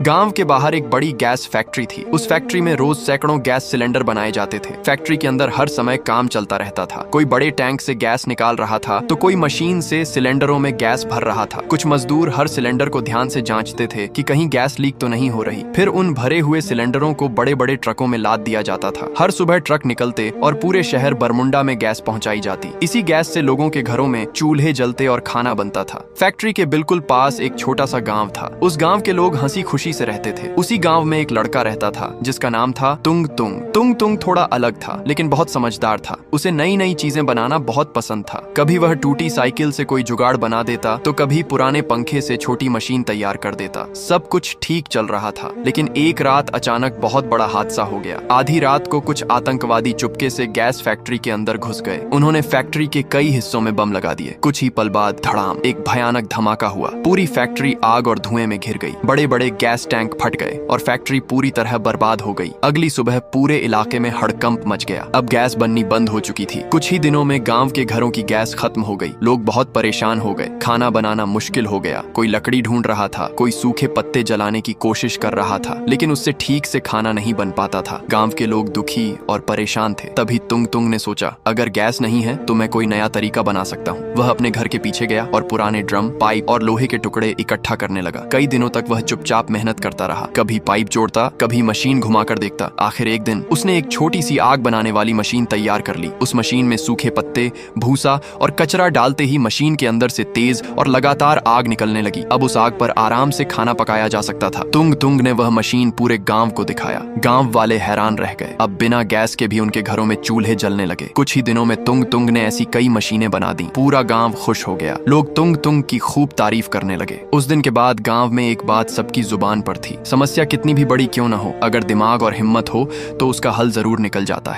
गांव के बाहर एक बड़ी गैस फैक्ट्री थी। उस फैक्ट्री में रोज सैकड़ों गैस सिलेंडर बनाए जाते थे। फैक्ट्री के अंदर हर समय काम चलता रहता था। कोई बड़े टैंक से गैस निकाल रहा था तो कोई मशीन से सिलेंडरों में गैस भर रहा था। कुछ मजदूर हर सिलेंडर को ध्यान से जांचते थे कि कहीं गैस लीक तो नहीं हो रही। फिर उन भरे हुए सिलेंडरों को बड़े बड़े ट्रकों में लाद दिया जाता था। हर सुबह ट्रक निकलते और पूरे शहर बरमुंडा में गैस पहुंचाई जाती। इसी गैस से लोगों के घरों में चूल्हे जलते और खाना बनता था। फैक्ट्री के बिल्कुल पास एक छोटा सा गांव था। उस गांव के लोग हंसी खुशी से रहते थे। उसी गांव में एक लड़का रहता था जिसका नाम था तुंग तुंग। तुंग तुंग थोड़ा अलग था लेकिन बहुत समझदार था। उसे नई नई चीजें बनाना बहुत पसंद था। कभी वह टूटी साइकिल से कोई जुगाड़ बना देता तो कभी पुराने पंखे से छोटी मशीन तैयार कर देता। सब कुछ ठीक चल रहा था लेकिन एक रात अचानक बहुत बड़ा हादसा हो गया। आधी रात को कुछ आतंकवादी चुपके से गैस फैक्ट्री के अंदर घुस गए। उन्होंने फैक्ट्री के कई हिस्सों में बम लगा दिए। कुछ ही पल बाद धड़ाम एक भयानक धमाका हुआ। पूरी फैक्ट्री आग और धुएं में घिर गई। बड़े बड़े गैस टैंक फट गए और फैक्ट्री पूरी तरह बर्बाद हो गई। अगली सुबह पूरे इलाके में हड़कंप मच गया। अब गैस बननी बंद हो चुकी थी। कुछ ही दिनों में गांव के घरों की गैस खत्म हो गई। लोग बहुत परेशान हो गए। खाना बनाना मुश्किल हो गया। कोई लकड़ी ढूंढ रहा था, कोई सूखे पत्ते जलाने की कोशिश कर रहा था लेकिन उससे ठीक से खाना नहीं बन पाता था। गांव के लोग दुखी और परेशान थे। तभी तुंग तुंग ने सोचा, अगर गैस नहीं है तो मैं कोई नया तरीका बना सकता हूँ। वह अपने घर के पीछे गया और पुराने ड्रम, पाइप और लोहे के टुकड़े इकट्ठा करने लगा। कई दिनों तक वह चुपचाप मेहनत करता रहा। कभी पाइप जोड़ता, कभी मशीन घुमाकर देखता। आखिर एक दिन उसने एक छोटी सी आग बनाने वाली मशीन तैयार कर ली। उस मशीन में सूखे पत्ते, भूसा और कचरा डालते ही मशीन के अंदर से तेज और लगातार आग निकलने लगी। अब उस आग पर आराम से खाना पकाया जा सकता था। तुंग तुंग ने वह मशीन पूरे गांव को दिखाया। गांव वाले हैरान रह गए। अब बिना गैस के भी उनके घरों में चूल्हे जलने लगे। कुछ ही दिनों में तुंग तुंग ने ऐसी कई मशीनें बना दी। पूरा गांव खुश हो गया। लोग तुंग तुंग की खूब तारीफ करने लगे। उस दिन के बाद गांव में एक बात सबकी जुबान पर थी, समस्या कितनी भी बड़ी क्यों न हो, अगर दिमाग और हिम्मत हो तो उसका हल जरूर निकल जाता है।